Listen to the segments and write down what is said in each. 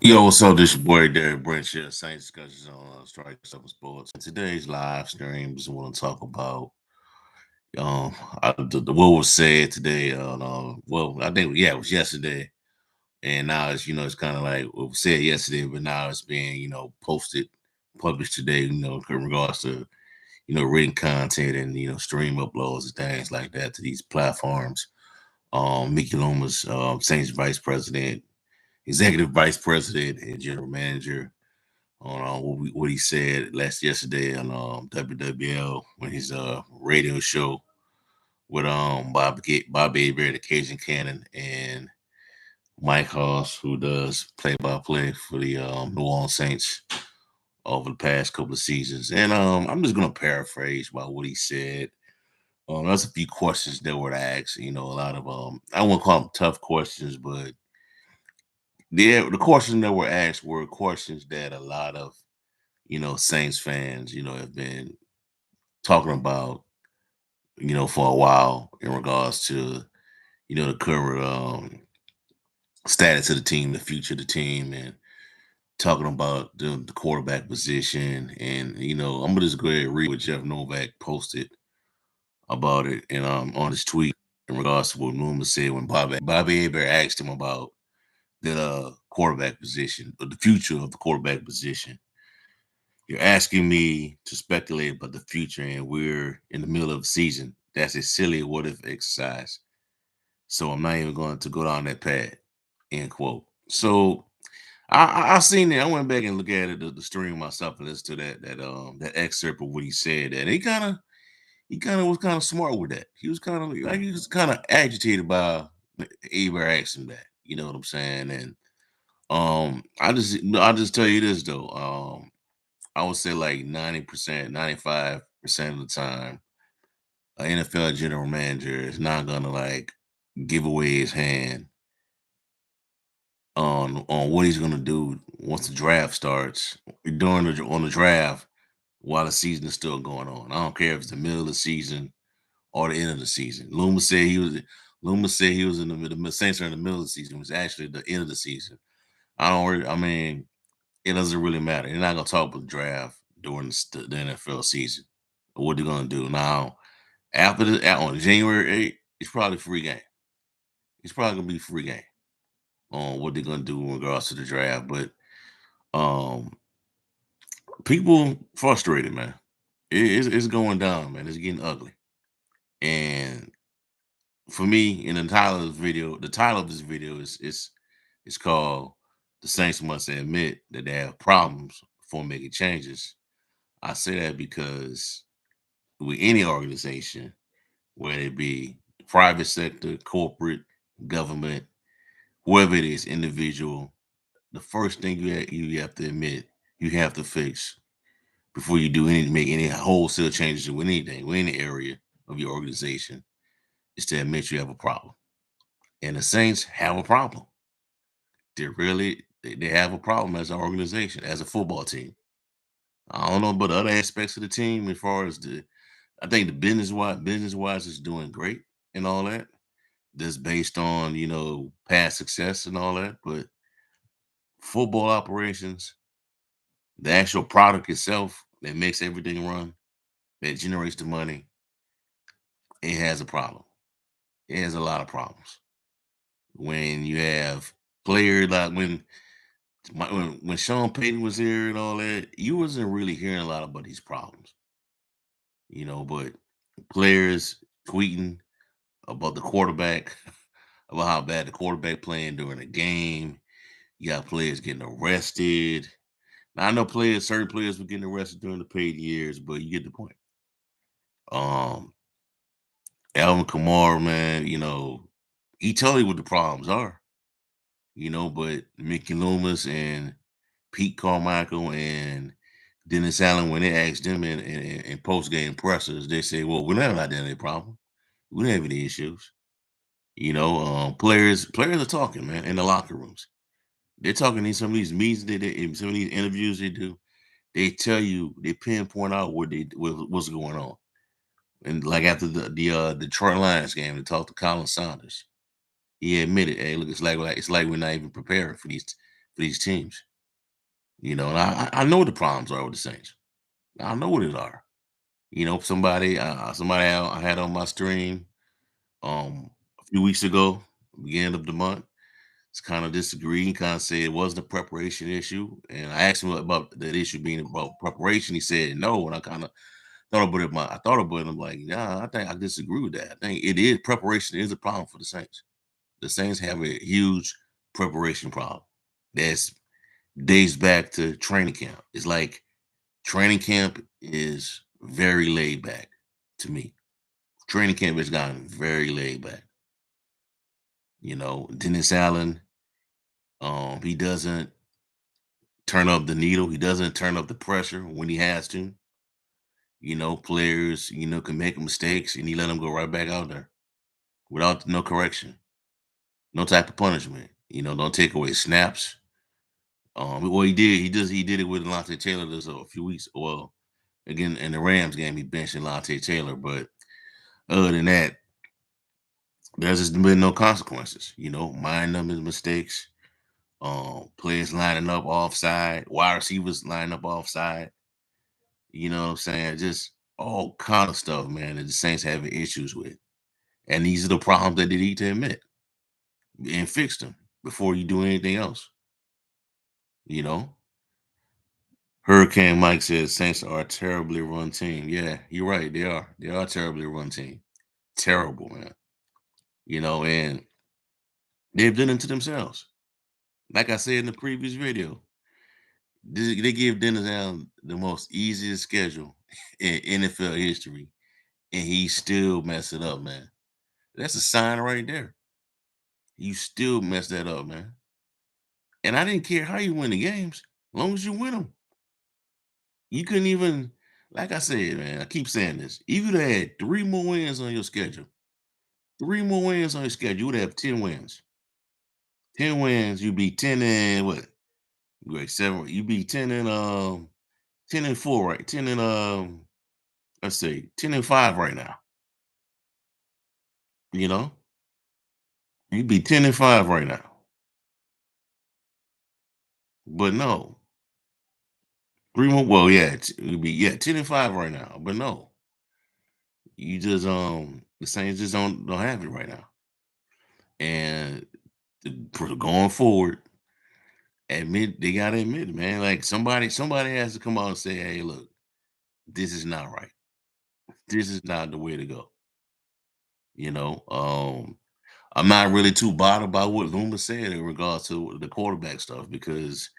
Yo, what's up? This your boy Derek Brent here. Saints discussions on Strike Seven Sports. In today's live stream, just want to talk about what was said today on well, I think it was yesterday, and now it's it's kind of like what was said yesterday, but now it's being posted, published today. In regards to written content and stream uploads and things like that to these platforms. Mickey Loomis, Saints Vice President, Executive Vice President, and General Manager on what he said yesterday on WWL when his radio show with Bob Aber, the Cajun Cannon, and Mike Hoss, who does play by play for the New Orleans Saints over the past couple of seasons. And I'm just gonna paraphrase about what he said. There's a few questions that were asked. A lot of I won't call them tough questions, but the questions that were asked were questions that a lot of Saints fans, have been talking about, for a while in regards to, the current status of the team, the future of the team, and talking about the quarterback position. And, I'm gonna just go ahead and read what Jeff Novak posted about it and on his tweet in regards to what Loomis said when Bobby Aber asked him about the quarterback position, or the future of the quarterback position. You're asking me to speculate about the future, and we're in the middle of the season. That's a silly what if exercise. So I'm not even going to go down that path. End quote. So I seen it. I went back and looked at it, the stream myself, and listened to that excerpt of what he said. And he kind of was kind of smart with that. He was kind of like he was kind of agitated by Aber asking that. You know what I'm saying? And I just tell you this though. I would say like 90%, 95% of the time, an NFL general manager is not gonna like give away his hand on what he's gonna do once the draft starts during on the draft while the season is still going on. I don't care if it's the middle of the season or the end of the season. Loomis said he was in the Saints are in the middle of the season. It was actually the end of the season. I mean, it doesn't really matter. They're not gonna talk about the draft during the NFL season. What they're gonna do now after on January 8th, it's probably free game. It's probably gonna be free game on what they're gonna do in regards to the draft. But um people frustrated, man. It's going down, man. It's getting ugly. And for me, in the title of this video is called "The Saints Must Admit That They Have Problems Before Making Changes." I say that because with any organization, whether it be private sector, corporate, government, whoever it is, individual, the first thing you have to admit, you have to fix before you make any wholesale changes with anything, with any area of your organization, is to admit you have a problem. And the Saints have a problem. They have a problem as an organization, as a football team. I don't know about the other aspects of the team as far as I think the business wise is doing great and all that. That's based on, past success and all that. But football operations, the actual product itself that makes everything run, that generates the money, it has a problem. It has a lot of problems. When you have players like when Sean Payton was here and all that, you wasn't really hearing a lot about these problems, but players tweeting about the quarterback, about how bad the quarterback playing during a game. You got players getting arrested. Now I know certain players were getting arrested during the paid years, but you get the point. Um, Alvin Kamara, man, he tell you what the problems are, but Mickey Loomis and Pete Carmichael and Dennis Allen, when they asked them in post game pressers, they say, "Well, we never had any problem. We didn't have any issues." Players are talking, man, in the locker rooms. They're talking in some of these meetings in some of these interviews they do. They tell you, they pinpoint out what's going on. And like after the Detroit Lions game, they talked to Colin Saunders. He admitted, "Hey, look, it's like we're not even preparing for for these teams. And I know what the problems are with the Saints. I know what it are. Somebody I had on my stream a few weeks ago, beginning of the month. It's kind of disagreeing, kind of said it wasn't a preparation issue. And I asked him about that issue being about preparation. He said no. And I kind of thought about it. I'm like, nah, I think I disagree with that. I think it is preparation is a problem for the Saints. The Saints have a huge preparation problem. That's dates back to training camp. It's like training camp is very laid back to me. Training camp has gotten very laid back. Dennis Allen, he doesn't turn up the needle. He doesn't turn up the pressure when he has to. Players, can make mistakes and he let them go right back out there without no correction, no type of punishment. Don't take away snaps. Well, he did it with Lante Taylor this a few weeks. Well, again in the Rams game, he benched Lante Taylor, but other than that, there's just been no consequences. Mind them his mistakes. Players lining up offside, wide receivers lining up offside. You know what I'm saying? Just all kind of stuff, man, that the Saints having issues with. And these are the problems that they need to admit and fix them before you do anything else. You know? Hurricane Mike says Saints are a terribly run team. Yeah, you're right. They are. They are a terribly run team. Terrible, man. And they've done it to themselves. Like I said in the previous video, they give Dennis Allen the most easiest schedule in NFL history, and he still mess it up, man. That's a sign right there. You still mess that up, man. And I didn't care how you win the games, as long as you win them. You couldn't even, like I said, man. I keep saying this. If you'd had 3 more wins on your schedule, 3 more wins on your schedule, you would have 10 wins. 10 wins, you'd be 10 and what? Great 7. You'd be 10 and 4, right? let's say 10 and 5 right now. You know, you'd be 10 and 5 right now. But no, 3 more. Well, yeah, you'd be 10 and 5 right now. But no, you just the Saints just don't have it right now. And for going forward, they gotta admit it, man. Like somebody has to come out and say, hey, look, this is not right. This is not the way to go. You know, I'm not really too bothered by what Loomis said in regards to the quarterback stuff because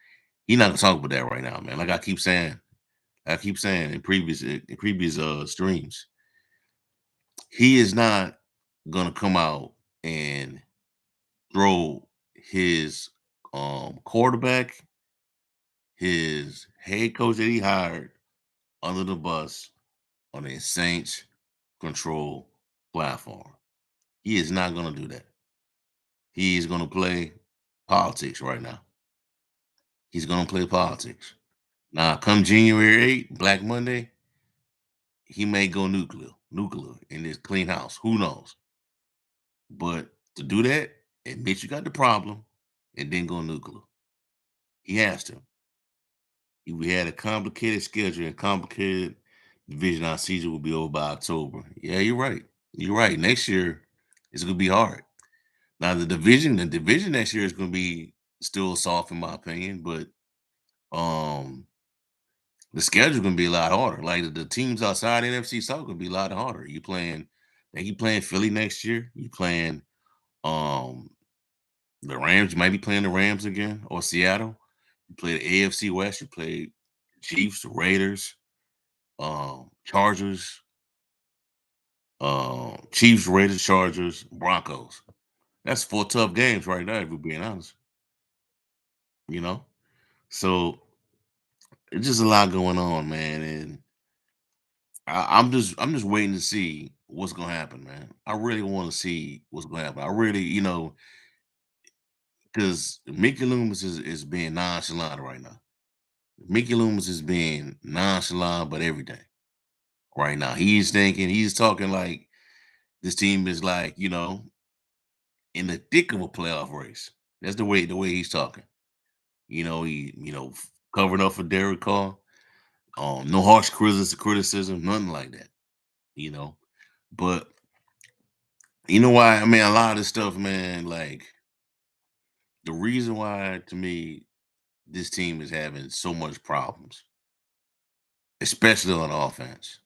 he's not gonna talk about that right now, man. Like I keep saying in previous streams, he is not gonna come out and throw his quarterback, his head coach that he hired under the bus on a Saints control platform. He is not gonna do that. He is gonna play politics right now. He's gonna play politics. Now, come January 8th, Black Monday, he may go nuclear in this clean house. Who knows? But to do that, admit you got the problem and then go nuclear. He has to. If we had a complicated schedule and complicated division, our season will be over by October. Yeah, you're right. You're right. Next year, it's gonna be hard. Now the division next year is gonna be still soft in my opinion, but um the schedule gonna be a lot harder. Like the teams outside NFC South gonna be a lot harder. You playing Philly next year. You playing um the Rams. You might be playing the Rams again or Seattle. You play the AFC West. You play Chiefs, Raiders, Chargers, Chiefs, Raiders, Chargers, Broncos. That's 4 tough games right now. If we're being honest, you know. So it's just a lot going on, man, and I'm just waiting to see what's gonna happen, man. I really want to see what's gonna happen. I really, because Mickey Loomis is being nonchalant right now. Mickey Loomis is being nonchalant, but everything right now. He's talking like this team is like, in the thick of a playoff race. That's the way he's talking. Covered up for Derek Carr. No harsh criticism, nothing like that. You know, but you know why? I mean, a lot of this stuff, man. Like the reason why, to me, this team is having so much problems, especially on offense,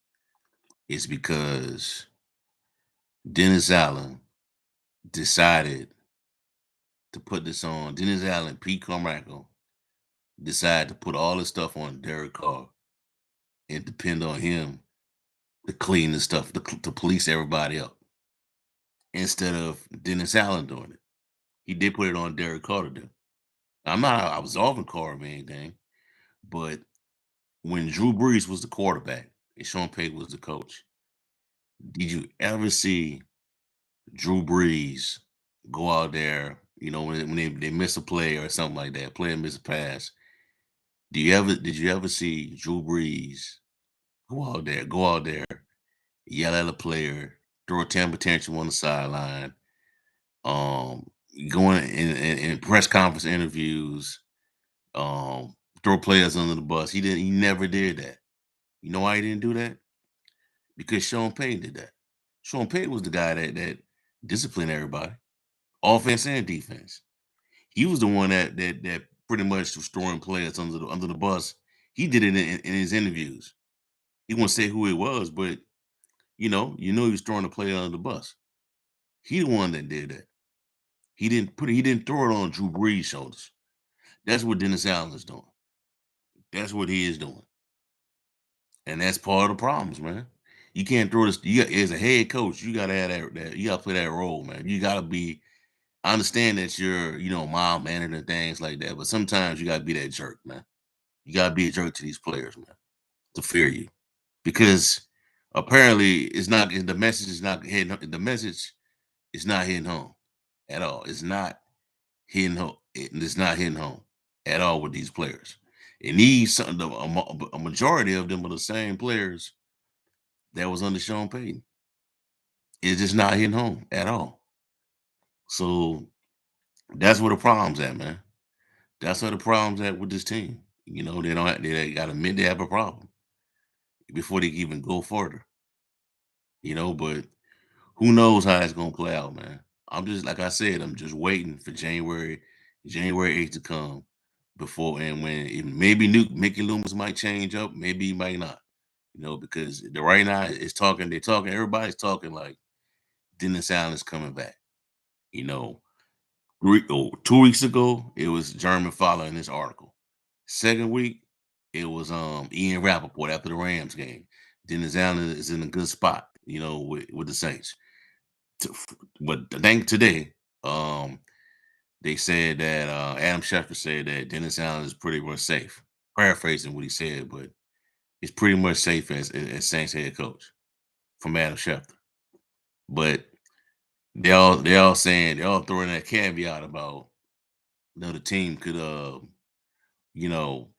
is because Dennis Allen decided to put this on. Dennis Allen, Pete Carmichael decided to put all this stuff on Derek Carr and depend on him to clean the stuff, to police everybody up, instead of Dennis Allen doing it. He did put it on Derek Carr to do. I'm not absolving Carr of anything, but when Drew Brees was the quarterback and Sean Payton was the coach, did you ever see Drew Brees go out there, when they miss a play or something like that, player miss a pass? Did you ever see Drew Brees go out there, yell at a player, throw a temper tantrum on the sideline, um, going in press conference interviews, throw players under the bus? He never did that. You know why he didn't do that? Because Sean Payton did that. Sean Payton was the guy that disciplined everybody, offense and defense. He was the one that pretty much was throwing players under the bus. He did it in his interviews. He won't say who it was, but he was throwing a player under the bus. He the one that did that. He didn't throw it on Drew Brees' shoulders. That's what Dennis Allen is doing. That's what he is doing. And that's part of the problems, man. You can't throw this. As a head coach, you gotta have that. You gotta play that role, man. You gotta be. I understand that you're, mild mannered and things like that, but sometimes you gotta be that jerk, man. You gotta be a jerk to these players, man, to fear you, because apparently the message is not hitting. The message is not hitting home at all. It's not hitting home. It's not hitting home at all with these players. And a majority of them are the same players that was under Sean Payton. It's just not hitting home at all. So that's where the problem's at, man. That's where the problem's at with this team. They don't. They got to admit they have a problem before they even go further. But who knows how it's gonna play out, man. I'm just, like I said, I'm just waiting for January 8th to come before, and maybe Mickey Loomis might change up, maybe he might not. Because right now everybody's talking like Dennis Allen's coming back. You know, 2 weeks ago, it was German Fowler in this article. Second week, it was Ian Rappaport after the Rams game. Dennis Allen is in a good spot, with the Saints. But I think today, they said that Adam Schefter said that Dennis Allen is pretty much safe. Paraphrasing what he said, but it's pretty much safe as Saints head coach from Adam Schefter. But they're all throwing that caveat about, the team could you know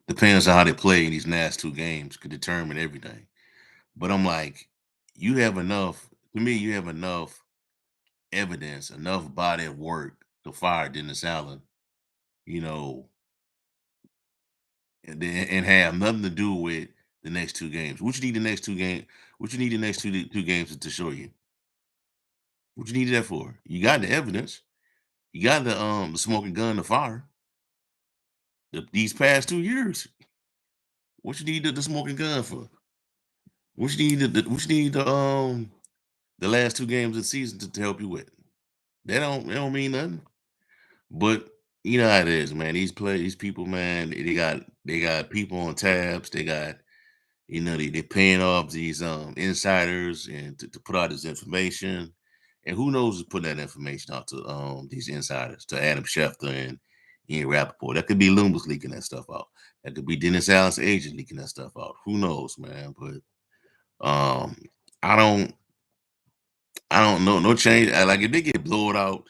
depends on how they play in these last two games, could determine everything. But I'm like, you have enough evidence, enough body of work to fire Dennis Allen, you know, and have nothing to do with the next two games. What you need the next two game? What you need the next two games to show you? What you need that for? You got the evidence. You got the smoking gun to fire. These past 2 years, what you need the smoking gun for? What you need the last two games of the season to help you with? They don't mean nothing. But you know how it is, man. These people, man, they got people on tabs. They got, they paying off these insiders and to put out this information. And who knows who's putting that information out to these insiders, to Adam Schefter and Ian Rappaport. That could be Loomis leaking that stuff out. That could be Dennis Allen's agent leaking that stuff out. Who knows, man? But um I don't know. No change. Like, if they get blown out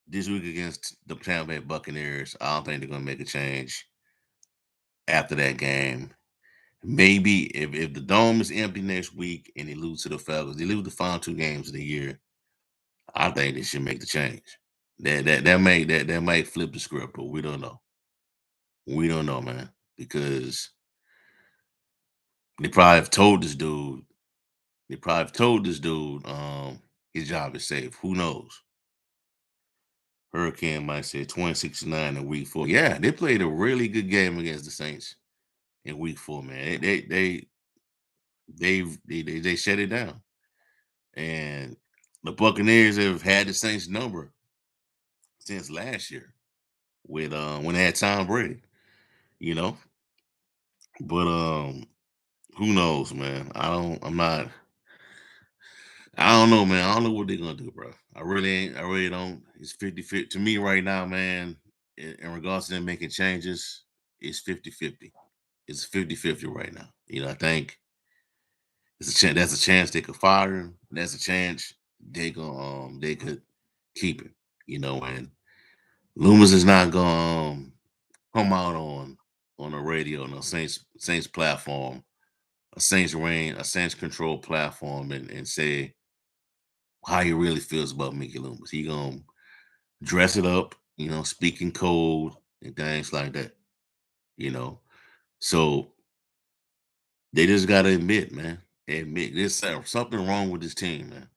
this week against the Tampa Bay Buccaneers, I don't think they're gonna make a change after that game. Maybe if the dome is empty next week and they lose to the Falcons, they lose the final two games of the year, I think they should make the change. That might flip the script, but we don't know. We don't know, man, because they probably have told this dude. They probably have told this dude his job is safe. Who knows? Hurricane might say 2069 in week 4. Yeah, they played a really good game against the Saints in week 4, man. They shut it down. And the Buccaneers have had the Saints number since last year with when they had Tom Brady, you know. But who knows, man? I don't know, man. I don't know what they're gonna do, bro. I really don't. It's 50-50 to me right now, man. In regards to them making changes, it's 50-50. It's 50-50 right now. I think it's a chance. That's a chance they could fire him. That's a chance they could keep him. And Loomis is not gonna come out on the radio, on a Saints platform, a Saints control platform, and say how he really feels about Mickey Loomis. He gonna dress it up, speaking code and things like that. You know, so they just gotta admit, man, admit there's something wrong with this team, man.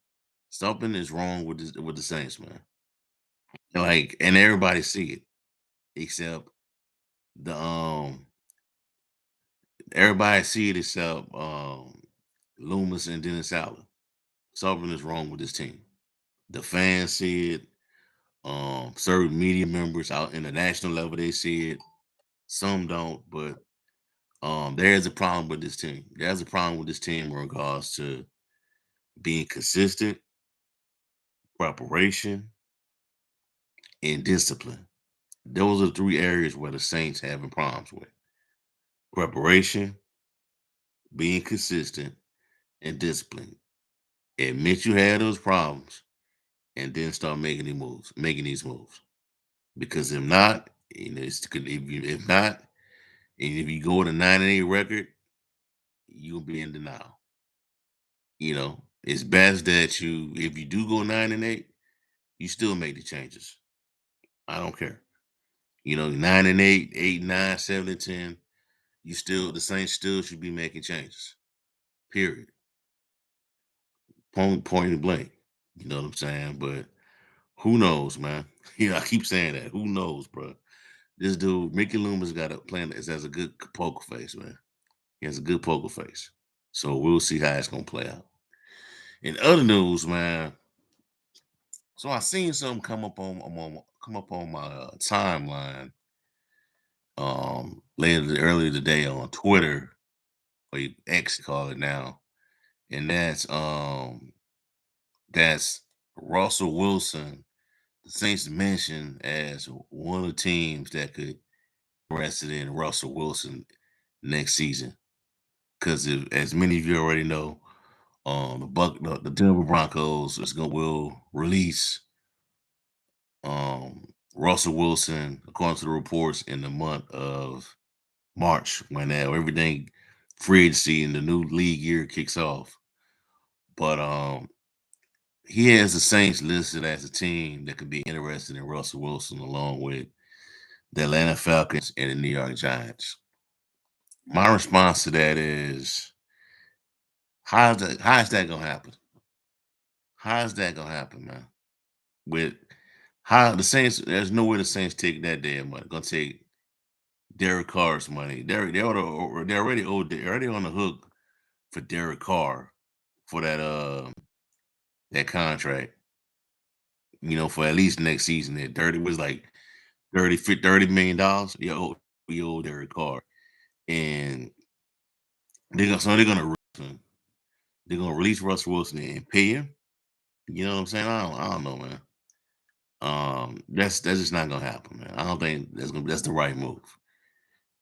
Something is wrong with the Saints, man. And everybody see it except the everybody see it except Loomis and Dennis Allen. Something is wrong with this team. The fans see it. Certain media members out in the national level, they see it. Some don't, but there's a problem with this team. There's a problem with this team in regards to being consistent, preparation, and discipline. Those are the three areas where the Saints having problems with: preparation, being consistent, and discipline. Admit you had those problems, and then start making these moves. Because if not, if not, and if you go with a 9-8 record, you'll be in denial. It's best that if you do go 9-8, you still make the changes. I don't care. 9-8, 8-9, 7-10, the Saints still should be making changes. Period. Point blank. You know what I'm saying? But who knows, man? I keep saying that. Who knows, bro? This dude, Mickey Loomis, got a plan that has a good poker face, man. He has a good poker face. So we'll see how it's gonna play out. In other news, man, so I seen something come up on my timeline earlier today on Twitter, or X call it now, and that's Russell Wilson. The Saints mentioned as one of the teams that could be interested in Russell Wilson next season. Because as many of you already know, the Denver Broncos will release Russell Wilson, according to the reports, in the month of March, when everything free agency and the new league year kicks off. But he has the Saints listed as a team that could be interested in Russell Wilson, along with the Atlanta Falcons and the New York Giants. My response to that is, how is that gonna happen? How is that gonna happen, man? With how the Saints, there's no way the Saints take that damn money. Gonna take Derek Carr's money. They're already on the hook for Derek Carr for that contract. For at least next season. That 30 was like 30 $30 million. You owe Derek Carr, and they're gonna release Russell Wilson and pay him. You know what I'm saying? I don't know, man. That's just not gonna happen, man. I don't think that's the right move.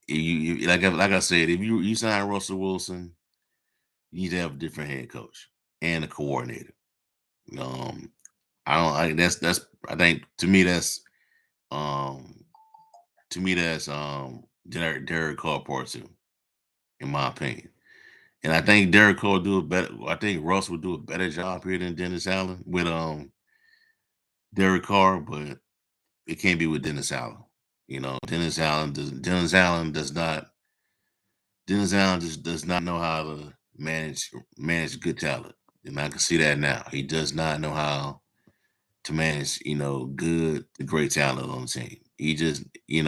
Like I said, if you sign Russell Wilson, you need to have a different head coach and a coordinator. Um, I don't. That's. I think um to me that's Derek Carr part two, in my opinion. And I think Derek Carr do a better. I think Russ would do a better job here than Dennis Allen with Derek Carr, but It can't be with Dennis Allen. Dennis Allen just does not know how to manage good talent. And I can see that now. He does not know how to manage, good to great talent on the team. He just, he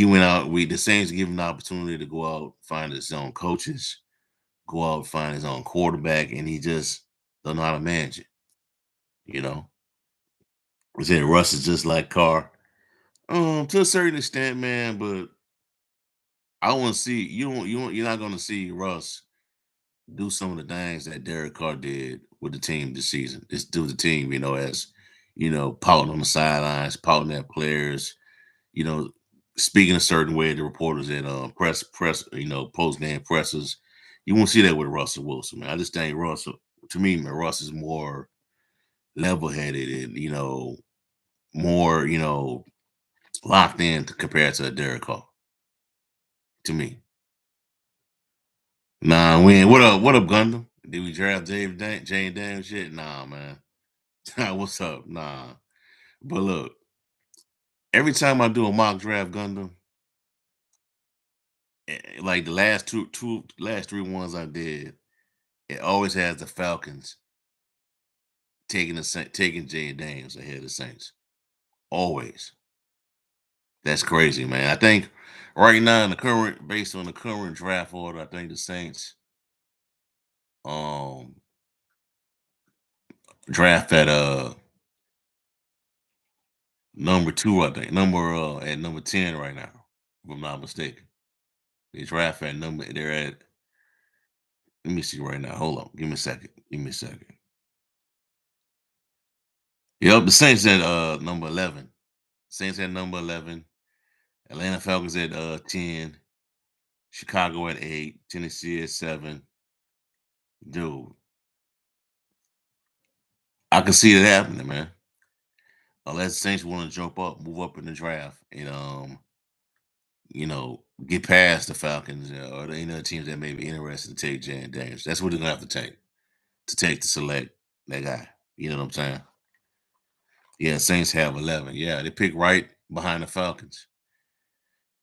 went out, the Saints give him the opportunity to go out, find his own coaches, go out, find his own quarterback, and he just don't know how to manage it, you know. I said Russ is just like Carr. To a certain extent, man, but I want to see you're not gonna see Russ do some of the things that Derek Carr did with the team this season. Just do the team, as pouting on the sidelines, pouting at players, you know, speaking a certain way to reporters at press, post game pressers. You won't see that with Russell Wilson, man. I just think to me, man, Russ is more level headed and more locked in compared to Derek Carr. To me, nah, we ain't. What up, Gundam? Did we draft Jane Daniels shit? Nah, man. What's up? Nah. But look, every time I do a mock draft Gundam, like the last three ones I did, it always has the Falcons taking Jay Daniels ahead of the Saints. Always. That's crazy, man. I think right now based on the current draft order, I think the Saints um draft at number two, I think. Number 10 right now, if I'm not mistaken. They draft at they're at, let me see right now. Hold on. Give me a second. Give me a second. Yep, the Saints at number 11. Saints at number 11. Atlanta Falcons at 10. Chicago at 8. Tennessee at 7. Dude, I can see it happening, man. Unless the Saints want to move up in the draft, and get past the Falcons or any other teams that may be interested to take Jan Daniels. That's what they're gonna have to select that guy. You know what I'm saying? Yeah, Saints have 11. Yeah, they pick right behind the Falcons.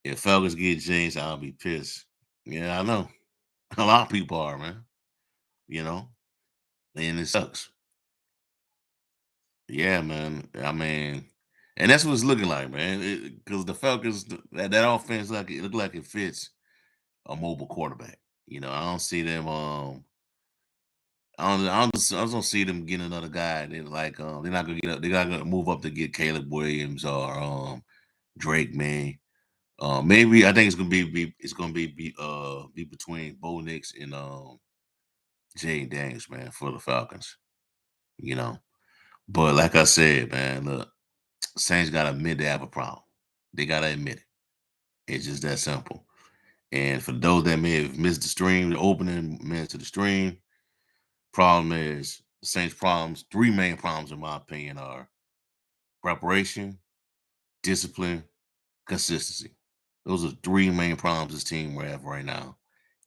If Falcons get James, I'll be pissed. Yeah, I know. A lot of people are, man. You know, and it sucks. Yeah, man. I mean, and that's what it's looking like, man. Because the Falcons, that offense, it look like it fits a mobile quarterback. I don't see them. I just don't see them getting another guy. They're not gonna get up. They're not gonna move up to get Caleb Williams or Drake May. Maybe I think it's gonna be between Bo Nix and Jay Daniels, man, for the Falcons. You know, but like I said, man, look, Saints gotta admit they have a problem. They gotta admit it. It's just that simple. And for those that may have missed the stream, the opening minutes of the stream, problem is the Saints' problems. Three main problems, in my opinion, are preparation, discipline, consistency. Those are three main problems this team will have right now.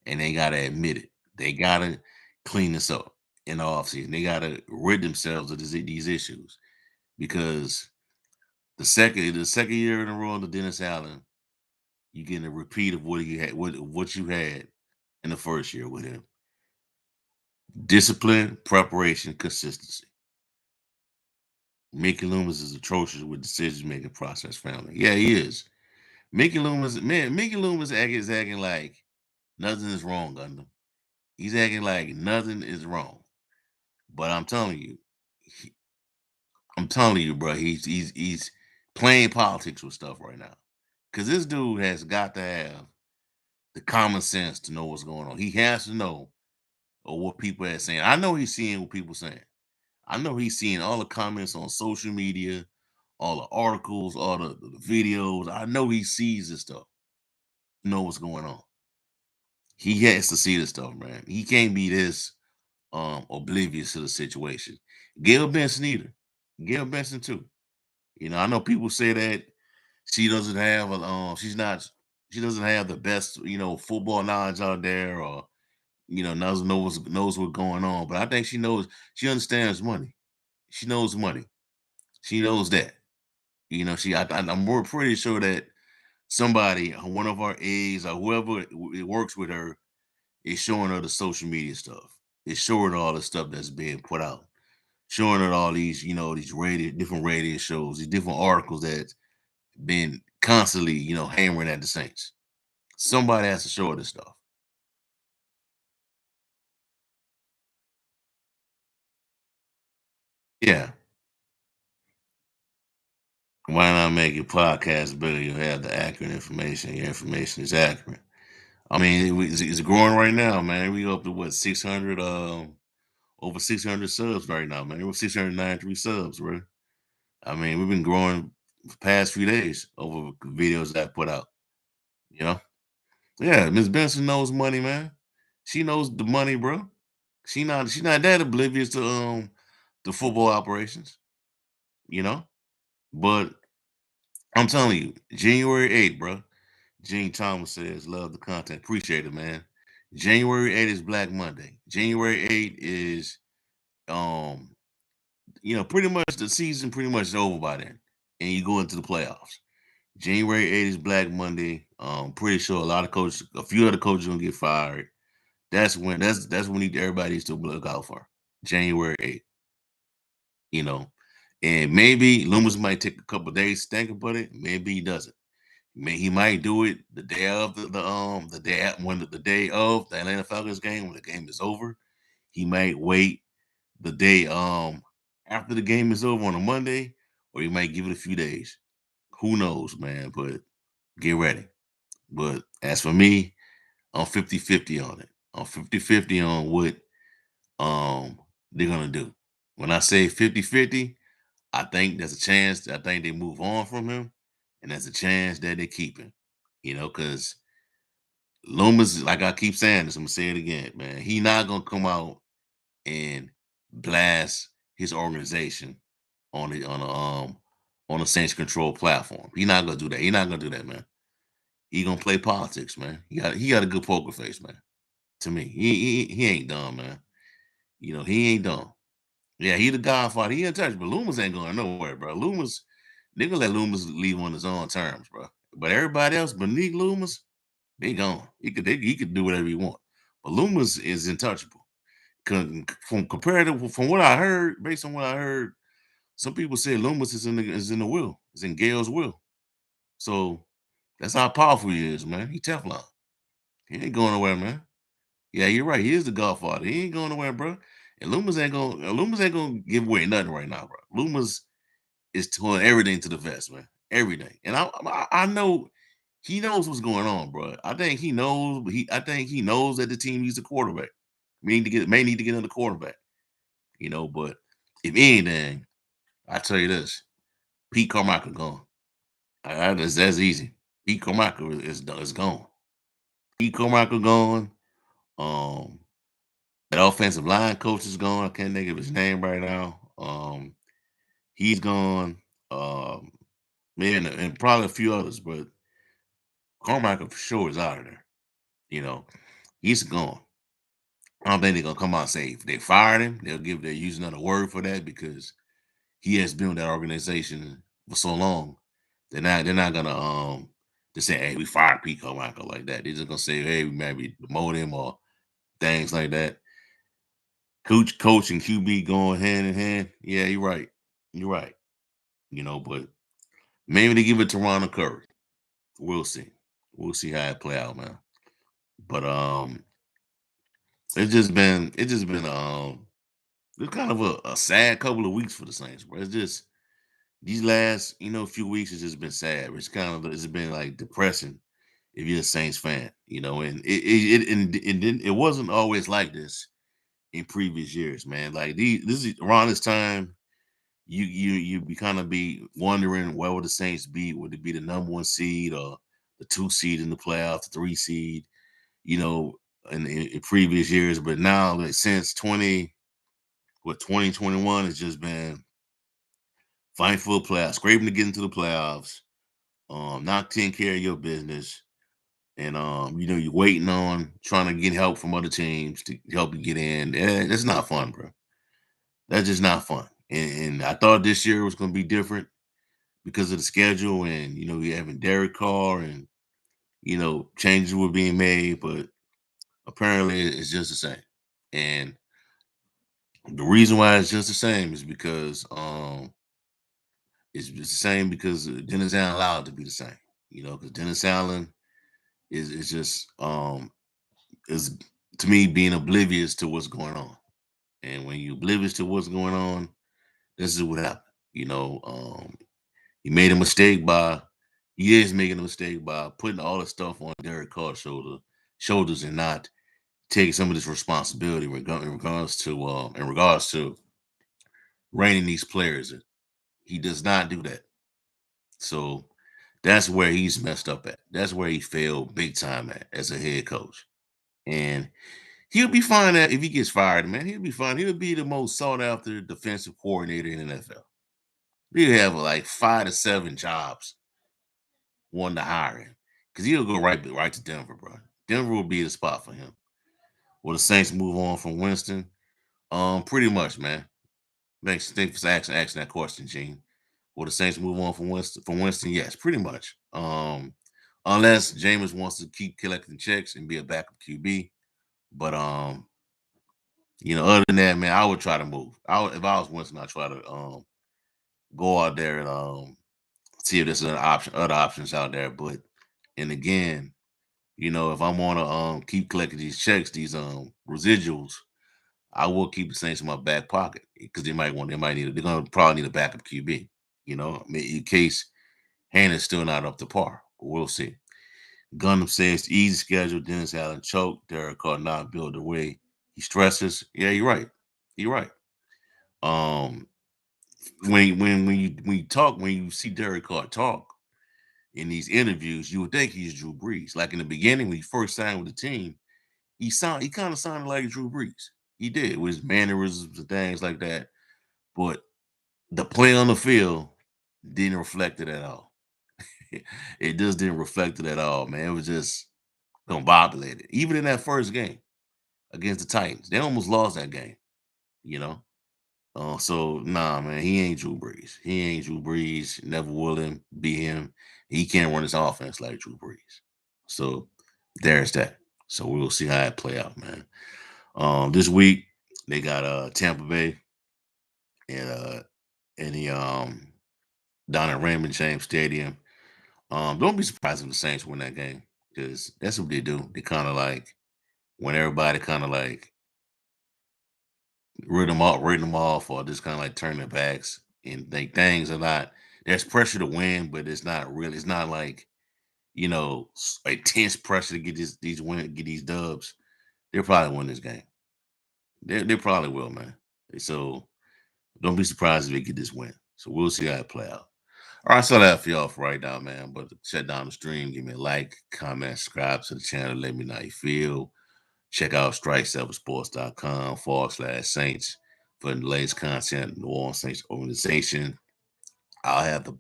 And they gotta admit it. They gotta clean this up in the offseason. They gotta rid themselves of these issues because the second year in a row under Dennis Allen, you getting a repeat of what you had in the first year with him. Discipline, preparation, consistency. Mickey Loomis is atrocious with decision making process, family. Yeah, he is. Mickey Loomis is acting like nothing is wrong under him. He's acting like nothing is wrong. But he, I'm telling you, bro, he's playing politics with stuff right now. Cause this dude has got to have the common sense to know what's going on. He has to know what people are saying. I know he's seeing what people saying. I know he's seeing all the comments on social media, all the articles, all the videos. I know he sees this stuff, know what's going on. He has to see this stuff, man. He can't be this oblivious to the situation. Gail Benson either. Gail Benson too. I know people say that she doesn't have she doesn't have the best, football knowledge out there, or knows what's going on. But I think she understands money. She knows money. She knows that. You know, I'm more pretty sure that somebody, one of our aides or whoever works with her, is showing her the social media stuff. It's showing her all the stuff that's being put out, showing her all these, these different radio shows, these different articles that's been constantly, hammering at the Saints. Somebody has to show her this stuff. Yeah. Why not make your podcast better? You have the accurate information. Your information is accurate. I mean, it's growing right now, man. We up to what 600, over 600 subs right now, man. We're 693 subs, bro. I mean, we've been growing the past few days over videos that I put out. You know, yeah. Miss Benson knows money, man. She knows the money, bro. She's not that oblivious to the football operations. You know, but I'm telling you, January 8th, bro. Gene Thomas says, love the content. Appreciate it, man. January 8th is Black Monday. January 8th is, um, pretty much the season pretty much is over by then. And you go into the playoffs. January 8th is Black Monday. Pretty sure a lot of coaches, a few other coaches gonna get fired. That's when everybody needs to look out for. January 8th, you know. And maybe Loomis might take a couple days to think about it. Maybe he doesn't. He might do it the day of the day the day of the Atlanta Falcons game when the game is over. He might wait the day after the game is over on a Monday, or he might give it a few days. Who knows, man? But get ready. But as for me, I'm 50-50 on it. I'm 50-50 on what um they're gonna do. When I say 50-50, I think there's a chance I think they move on from him, and there's a chance that they keep him. Because Loomis, like I keep saying this, I'm gonna say it again, man. He not gonna come out and blast his organization on the on a Saints control platform. He not gonna do that. He not gonna do that, man. He gonna play politics, man. He got a good poker face, man. To me, he ain't dumb, man. He ain't dumb. Yeah, he the Godfather. He in touch, but Loomis ain't going nowhere, bro. Loomis, they gonna let Loomis leave on his own terms, bro. But everybody else beneath Loomis, they gone. He could do whatever he want. But Loomis is untouchable. From what I heard, based on what I heard, some people say Loomis is in the will. It's in Gail's will. So that's how powerful he is, man. He Teflon. He ain't going nowhere, man. Yeah, you're right. He is the Godfather. He ain't going nowhere, bro. And Loomis ain't gonna give away nothing right now, bro. Loomis is throwing everything to the vest, man. Everything. And I know he knows what's going on, bro. I think he knows. I think he knows that the team needs a quarterback. May need to get another quarterback. But if anything, I tell you this: Pete Carmichael gone. That's easy. Pete Carmichael is gone. Pete Carmichael gone. Um, that offensive line coach is gone. I can't think of his name right now. He's gone. Um, Man, and probably a few others, but Carmichael for sure is out of there. You know, he's gone. I don't think they're gonna come out and say if they fired him, they'll use another word for that because he has been with that organization for so long. They're not gonna just say, hey, we fired Pete Carmichael like that. They're just gonna say, hey, we maybe demote him or things like that. Coach and QB going hand in hand. Yeah, you're right. You're right. But maybe they give it to Ronald Curry. We'll see. We'll see how it play out, man. But it's kind of a sad couple of weeks for the Saints, bro. It's just these last few weeks has just been sad. It's been like depressing if you're a Saints fan, and it wasn't always like this in previous years, man. Like this is around this time you be kind of be wondering where would the Saints be? Would it be the number one seed or the two seed in the playoffs, the three seed? You know, in previous years, but now like, since 2021 has just been fighting for the playoffs, scraping to get into the playoffs, not taking care of your business, and you're waiting on trying to get help from other teams to help you get in. That's not fun, bro. That's just not fun. And I thought this year was going to be different because of the schedule, and you having Derek Carr, and changes were being made, but apparently it's just the same. And the reason why it's just the same is because it's just the same because Dennis Allen allowed it to be the same. Because Dennis Allen is just is to me being oblivious to what's going on. And when you oblivious to what's going on, this is what happened. You know, he made a mistake by he is making a mistake by putting all the stuff on Derek Carr's shoulders and not taking some of this responsibility in regards to reining these players in. He does not do that. So that's where he's messed up at. That's where he failed big time at as a head coach. And he'll be fine if he gets fired, man. He'll be fine. He'll be the most sought after defensive coordinator in the NFL. He'll have like 5 to 7 jobs wanting to hire him because he'll go right to Denver, bro. Denver will be the spot for him. Will the Saints move on from Winston? Pretty much, man. Thanks for asking that question, Gene. Will the Saints move on from Winston? From Winston, yes, pretty much. Unless Jameis wants to keep collecting checks and be a backup QB. But other than that, man, I would try to move. If I was Winston, I'd try to go out there and see if there's other options out there. But and again, if I want to keep collecting these checks, these residuals, I will keep the Saints in my back pocket because they're gonna probably need a backup QB. In case Hannah's still not up to par. But we'll see. Gundam says easy schedule. Dennis Allen choked. Derek Carr not built the way he stresses. Yeah, you're right. You're right. Um, when you see Derek Carr talk in these interviews, you would think he's Drew Brees. Like in the beginning, when he first signed with the team, he kind of sounded like Drew Brees. He did with his mannerisms and things like that. But the play on the field didn't reflect it at all. It just didn't reflect it at all, man. It was just combobulated. Even in that first game against the Titans, they almost lost that game. You know, so nah, man, he ain't Drew Brees. He ain't Drew Brees. Never will him be him. He can't run his offense like Drew Brees. So there's that. So we'll see how it play out, man. This week they got Tampa Bay and the down at Raymond James Stadium. Don't be surprised if the Saints win that game because that's what they do. They kind of like when everybody kind of like written them off, or just kind of like turn their backs and think things are not. There's pressure to win, but it's not really. It's not like intense pressure to get get these dubs. They'll probably win this game. They probably will, man. So don't be surprised if they get this win. So we'll see how it play out. All right, so that's for y'all for right now, man. But shut down the stream, give me a like, comment, subscribe to the channel, let me know how you feel. Check out strike7sports.com/Saints for the latest content, New Orleans Saints organization. I'll have the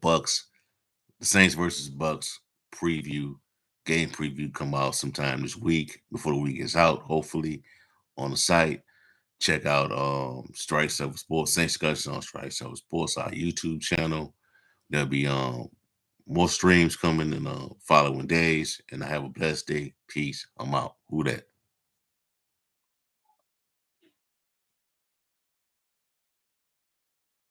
Saints versus Bucks game preview come out sometime this week before the week is out, hopefully on the site. Check out Strike 7 Sports, Saints discussion on Strike 7 Sports, our YouTube channel. There'll be more streams coming in following days. And I have a blessed day. Peace. I'm out. Who that?